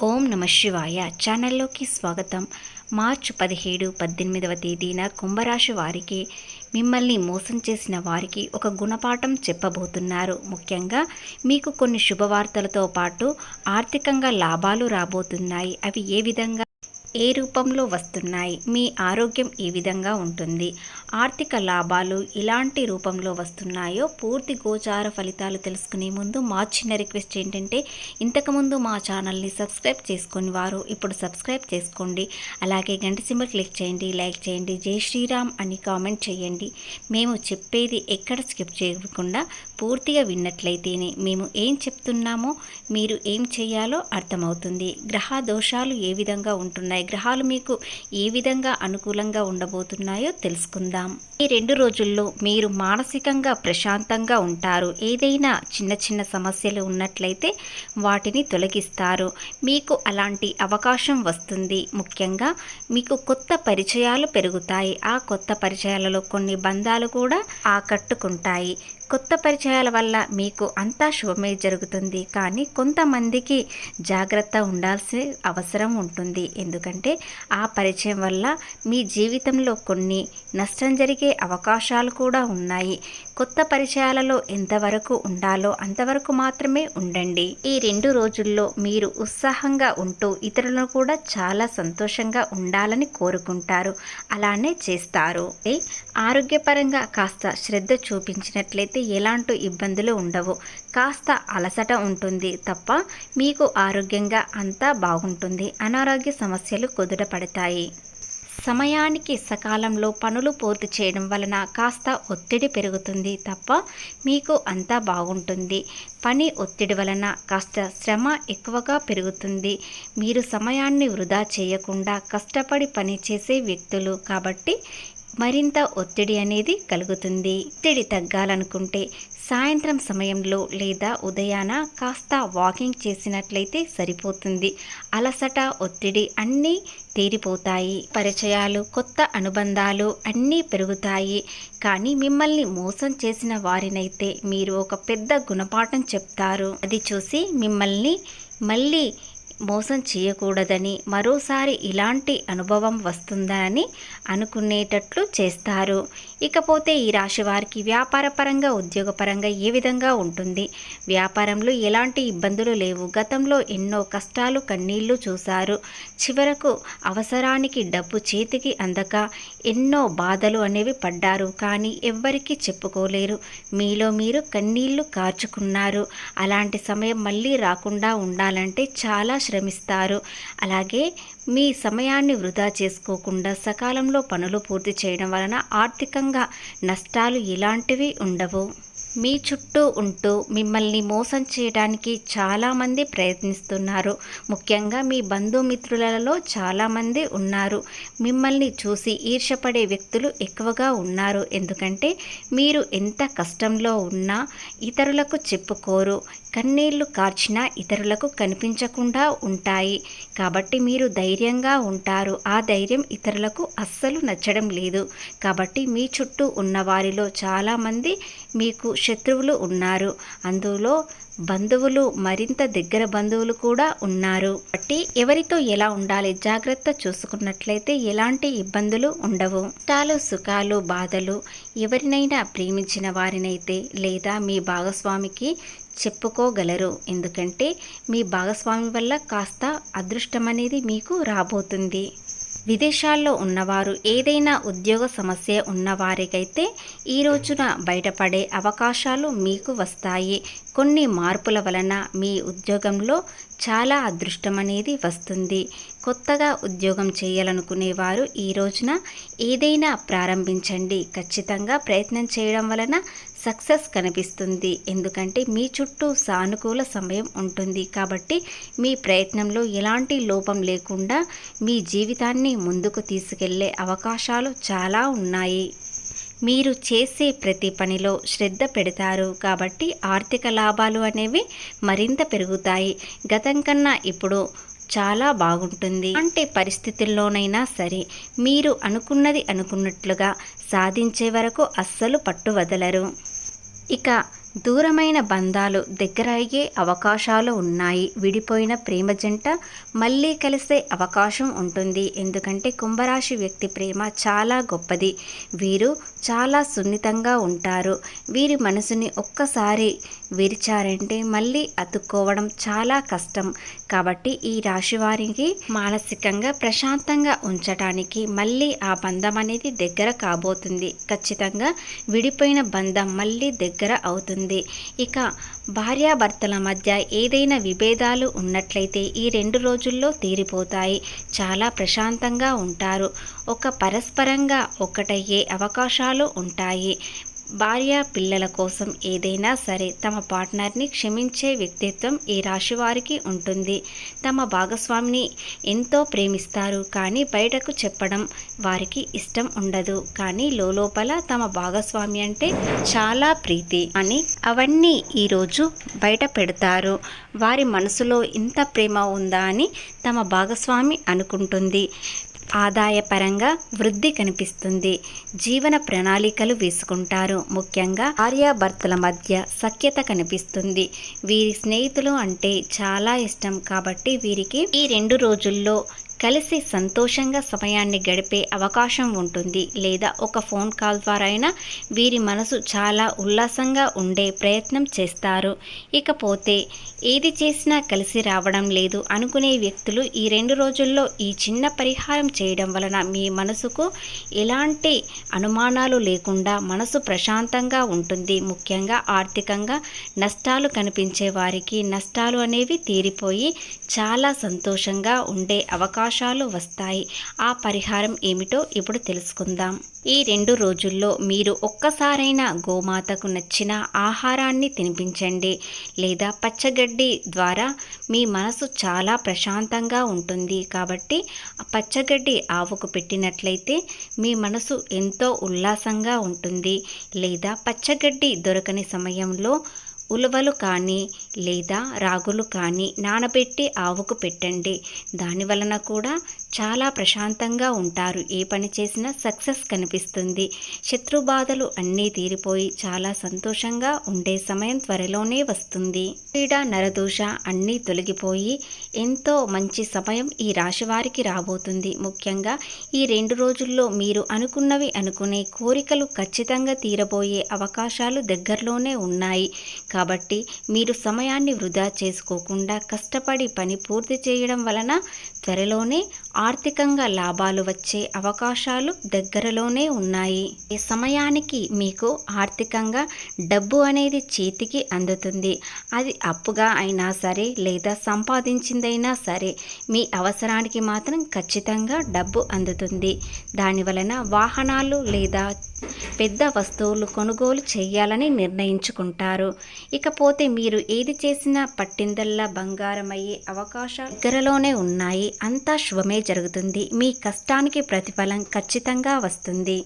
ఓం నమ శివాయ ఛానల్లోకి స్వాగతం. మార్చి 17, 18వ తేదీన కుంభరాశి వారికి మిమ్మల్ని మోసం చేసిన వారికి ఒక గుణపాఠం చెప్పబోతున్నారు. ముఖ్యంగా మీకు కొన్ని శుభవార్తలతో పాటు ఆర్థికంగా లాభాలు రాబోతున్నాయి. అవి ఏ విధంగా ఏ రూపంలో వస్తున్నాయి, మీ ఆరోగ్యం ఏ విధంగా ఉంటుంది, ఆర్థిక లాభాలు ఎలాంటి రూపంలో వస్తున్నాయో పూర్తి గోచార ఫలితాలు తెలుసుకునే ముందు మా చిన్న రిక్వెస్ట్ ఏంటంటే, ఇంతకుముందు మా ఛానల్ని సబ్స్క్రైబ్ చేసుకుని వారు ఇప్పుడు సబ్స్క్రైబ్ చేసుకోండి. అలాగే గంట సింబల్ క్లిక్ చేయండి, లైక్ చేయండి, జై శ్రీరామ్ అని కామెంట్ చేయండి. మేము చెప్పేది ఎక్కడ స్కిప్ చేయకుండా పూర్తిగా విన్నట్లయితేనే మేము ఏం చెప్తున్నామో మీరు ఏం చేయాలో అర్థమవుతుంది. గ్రహ దోషాలు ఏ విధంగా ఉంటున్నాయి, గ్రహాలు మీకు ఏ విధంగా అనుకూలంగా ఉండబోతున్నాయో తెలుసుకుందాం. ఈ 2 రోజుల్లో మీరు మానసికంగా ప్రశాంతంగా ఉంటారు. ఏదైనా చిన్న చిన్న సమస్యలు ఉన్నట్లయితే వాటిని తొలగిస్తారు. మీకు అలాంటి అవకాశం వస్తుంది. ముఖ్యంగా మీకు కొత్త పరిచయాలు పెరుగుతాయి. ఆ కొత్త పరిచయాలలో కొన్ని బంధాలు కూడా ఆకట్టుకుంటాయి. కొత్త పరిచయాల వల్ల మీకు అంతా శుభమే జరుగుతుంది. కానీ కొంతమందికి జాగ్రత్త ఉండాల్సిన అవసరం ఉంటుంది. ఎందుకంటే ఆ పరిచయం వల్ల మీ జీవితంలో కొన్ని నష్టం జరిగే అవకాశాలు కూడా ఉన్నాయి. కొత్త పరిచయాలలో ఎంతవరకు ఉండాలో అంతవరకు మాత్రమే ఉండండి. ఈ 2 రోజుల్లో మీరు ఉత్సాహంగా ఉంటూ ఇతరులను కూడా చాలా సంతోషంగా ఉండాలని కోరుకుంటారు. అలానే చేస్తారు. ఆరోగ్యపరంగా కాస్త శ్రద్ధ చూపించినట్లయితే ఎలాంటి ఇబ్బందులు ఉండవు. కాస్త అలసట ఉంటుంది తప్ప మీకు ఆరోగ్యంగా అంతా బాగుంటుంది. అనారోగ్య సమస్యలు కుదుటపడతాయి. సమయానికి సకాలంలో పనులు పూర్తి చేయడం వలన కాస్త ఒత్తిడి పెరుగుతుంది తప్ప మీకు అంతా బాగుంటుంది. పని ఒత్తిడి వలన కాస్త శ్రమ ఎక్కువగా పెరుగుతుంది. మీరు సమయాన్ని వృధా చేయకుండా కష్టపడి పని చేసే వ్యక్తులు కాబట్టి మరింత ఒత్తిడి అనేది కలుగుతుంది. ఒత్తిడి తగ్గాలనుకుంటే సాయంత్రం సమయంలో లేదా ఉదయాన కాస్త వాకింగ్ చేసినట్లయితే సరిపోతుంది. అలసట, ఒత్తిడి అన్నీ తీరిపోతాయి. పరిచయాలు, కొత్త అనుబంధాలు అన్నీ పెరుగుతాయి. కానీ మిమ్మల్ని మోసం చేసిన వారినైతే మీరు ఒక పెద్ద గుణపాఠం చెప్తారు. అది చూసి మిమ్మల్ని మళ్ళీ మోసం చేయకూడదని, మరోసారి ఇలాంటి అనుభవం వస్తుందని అనుకునేటట్లు చేస్తారు. ఇకపోతే ఈ రాశి వారికి వ్యాపారపరంగా, ఉద్యోగపరంగా ఏ విధంగా ఉంటుంది? వ్యాపారంలో ఎలాంటి ఇబ్బందులు లేవు. గతంలో ఎన్నో కష్టాలు, కన్నీళ్లు చూశారు. చివరకు అవసరానికి డబ్బు చేతికి అందక ఎన్నో బాధలు అనేవి పడ్డారు. కానీ ఎవ్వరికీ చెప్పుకోలేరు. మీలో మీరు కన్నీళ్లు కార్చుకున్నారు. అలాంటి సమయం మళ్ళీ రాకుండా ఉండాలంటే చాలా శ్రమిస్తారు. అలాగే మీ సమయాన్ని వృధా చేసుకోకుండా సకాలంలో పనులు పూర్తి చేయడం వలన ఆర్థికంగా నష్టాలు ఎలాంటివి ఉండవు. మీ చుట్టూ ఉంటూ మిమ్మల్ని మోసం చేయడానికి చాలామంది ప్రయత్నిస్తున్నారు. ముఖ్యంగా మీ బంధుమిత్రులలో చాలామంది ఉన్నారు. మిమ్మల్ని చూసి ఈర్ష్యపడే వ్యక్తులు ఎక్కువగా ఉన్నారు. ఎందుకంటే మీరు ఎంత కష్టంలో ఉన్నా ఇతరులకు చెప్పుకోరు. కన్నీళ్లు కార్చినా ఇతరులకు కనిపించకుండా ఉంటాయి. కాబట్టి మీరు ధైర్యంగా ఉంటారు. ఆ ధైర్యం ఇతరులకు అస్సలు నచ్చడం లేదు. కాబట్టి మీ చుట్టూ ఉన్న వారిలో చాలామంది మీకు శత్రువులు ఉన్నారు. అందులో బంధువులు, మరింత దగ్గర బంధువులు కూడా ఉన్నారు. కాబట్టి ఎవరితో ఎలా ఉండాలి జాగ్రత్త చూసుకున్నట్లయితే ఎలాంటి ఇబ్బందులు ఉండవు. కష్టాలు, సుఖాలు, బాధలు ఎవరినైనా ప్రేమించిన వారినైతే లేదా మీ భాగస్వామికి చెప్పుకోగలరు. ఎందుకంటే మీ భాగస్వామి వల్ల కాస్త అదృష్టం అనేది మీకు రాబోతుంది. విదేశాల్లో ఉన్నవారు, ఏదైనా ఉద్యోగ సమస్య ఉన్నవారికైతే ఈ రోజున బయటపడే అవకాశాలు మీకు వస్తాయి. కొన్ని మార్పుల వలన మీ ఉద్యోగంలో చాలా అదృష్టం అనేది వస్తుంది. కొత్తగా ఉద్యోగం చేయాలనుకునేవారు ఈ రోజున ఏదైనా ప్రారంభించండి. ఖచ్చితంగా ప్రయత్నం చేయడం వలన సక్సెస్ కనిపిస్తుంది. ఎందుకంటే మీ చుట్టూ సానుకూల సమయం ఉంటుంది. కాబట్టి మీ ప్రయత్నంలో ఎలాంటి లోపం లేకుండా మీ జీవితాన్ని ముందుకు తీసుకెళ్లే అవకాశాలు చాలా ఉన్నాయి. మీరు చేసే ప్రతి పనిలో శ్రద్ధ పెడతారు. కాబట్టి ఆర్థిక లాభాలు అనేవి మరింత పెరుగుతాయి. గతం కన్నా ఇప్పుడు చాలా బాగుంటుంది. అంటే పరిస్థితుల్లోనైనా సరే మీరు అనుకున్నది అనుకున్నట్లుగా సాధించే వరకు అస్సలు పట్టు వదలరు. ఇక దూరమైన బంధాలు దగ్గర అయ్యే అవకాశాలు ఉన్నాయి. విడిపోయిన ప్రేమ జంట మళ్ళీ కలిసే అవకాశం ఉంటుంది. ఎందుకంటే కుంభరాశి వ్యక్తి ప్రేమ చాలా గొప్పది. వీరు చాలా సున్నితంగా ఉంటారు. వీరి మనసుని ఒక్కసారి విరిచారంటే మళ్ళీ అతుక్కోవడం చాలా కష్టం. కాబట్టి ఈ రాశి వారికి మానసికంగా ప్రశాంతంగా ఉంచటానికి మళ్ళీ ఆ బంధం అనేది దగ్గర కాబోతుంది. ఖచ్చితంగా విడిపోయిన బంధం మళ్ళీ దగ్గర అవుతుంది. ఇక భార్యాభర్తల మధ్య ఏదైనా విభేదాలు ఉన్నట్లయితే ఈ 2 రోజుల్లో తీరిపోతాయి. చాలా ప్రశాంతంగా ఉంటారు. పరస్పరంగా ఒక్కటయ్యే అవకాశాలు ఉంటాయి. భార్య పిల్లల కోసం ఏదైనా సరే తమ పార్ట్నర్ని క్షమించే వ్యక్తిత్వం ఈ రాశి వారికి ఉంటుంది. తమ భాగస్వామిని ఎంతో ప్రేమిస్తారు, కానీ బయటకు చెప్పడం వారికి ఇష్టం ఉండదు. కానీ లోపల తమ భాగస్వామి అంటే చాలా ప్రీతి అని అవన్నీ ఈరోజు బయట పెడతారు. వారి మనసులో ఇంత ప్రేమ ఉందా అని తమ భాగస్వామి అనుకుంటుంది. ఆదాయపరంగా వృద్ధి కనిపిస్తుంది. జీవన ప్రణాళికలు వేసుకుంటారు. ముఖ్యంగా భార్యాభర్తల మధ్య సఖ్యత కనిపిస్తుంది. వీరి స్నేహితులు అంటే చాలా ఇష్టం. కాబట్టి వీరికి ఈ 2 రోజుల్లో కలిసి సంతోషంగా సమయాన్ని గడిపే అవకాశం ఉంటుంది. లేదా ఒక ఫోన్ కాల్ ద్వారా అయినా వీరి మనసు చాలా ఉల్లాసంగా ఉండే ప్రయత్నం చేస్తారు. ఇకపోతే ఏది చేసినా కలిసి రావడం లేదు అనుకునే వ్యక్తులు ఈ 2 రోజుల్లో ఈ చిన్న పరిహారం చేయడం వలన మీ మనసుకు ఎలాంటి అనుమానాలు లేకుండా మనసు ప్రశాంతంగా ఉంటుంది. ముఖ్యంగా ఆర్థికంగా నష్టాలు కనిపించే వారికి నష్టాలు అనేవి తీరిపోయి చాలా సంతోషంగా ఉండే అవకాశాలు వస్తాయి. ఆ పరిహారం ఏమిటో ఇప్పుడు తెలుసుకుందాం. ఈ 2 రోజుల్లో మీరు ఒక్కసారైనా గోమాతకు నచ్చిన ఆహారాన్ని తినిపించండి. లేదా పచ్చగడ్డి ద్వారా మీ మనసు చాలా ప్రశాంతంగా ఉంటుంది. కాబట్టి పచ్చగడ్డి ఆవుకు పెట్టినట్లయితే మీ మనసు ఎంతో ఉల్లాసంగా ఉంటుంది. లేదా పచ్చగడ్డి దొరకని సమయంలో ఉలవలు కానీ లేదా రాగులు కానీ నానబెట్టి ఆవుకు పెట్టండి. దాని వలన కూడా చాలా ప్రశాంతంగా ఉంటారు. ఏ పని చేసినా సక్సెస్ కనిపిస్తుంది. శత్రు బాధలు అన్నీ తీరిపోయి చాలా సంతోషంగా ఉండే సమయం త్వరలోనే వస్తుంది. పీడ నరదోష అన్నీ తొలగిపోయి ఎంతో మంచి సమయం ఈ రాశి వారికి రాబోతుంది. ముఖ్యంగా ఈ 2 రోజుల్లో మీరు అనుకునే కోరికలు ఖచ్చితంగా తీరబోయే అవకాశాలు దగ్గరలోనే ఉన్నాయి. కాబట్టి మీరు సమయాన్ని వృధా చేసుకోకుండా కష్టపడి పని పూర్తి చేయడం వలన త్వరలోనే ఆర్థికంగా లాభాలు వచ్చే అవకాశాలు దగ్గరలోనే ఉన్నాయి. ఈ సమయానికి మీకు ఆర్థికంగా డబ్బు అనేది చేతికి అందుతుంది. అది అప్పుగా అయినా సరే లేదా సంపాదించిందైనా సరే మీ అవసరానికి మాత్రం ఖచ్చితంగా డబ్బు అందుతుంది. దాని వలన వాహనాలు లేదా పెద్ద వస్తువులు కొనుగోలు చేయాలని నిర్ణయించుకుంటారు. ఇకపోతే మీరు ఏది చేసినా పట్టిందల్లా బంగారమయ్యే అవకాశాలు దగ్గరలోనే ఉన్నాయి. అంతా శుభమే జరుగుతుంది. మీ కష్టానికి ప్రతిఫలం ఖచ్చితంగా వస్తుంది.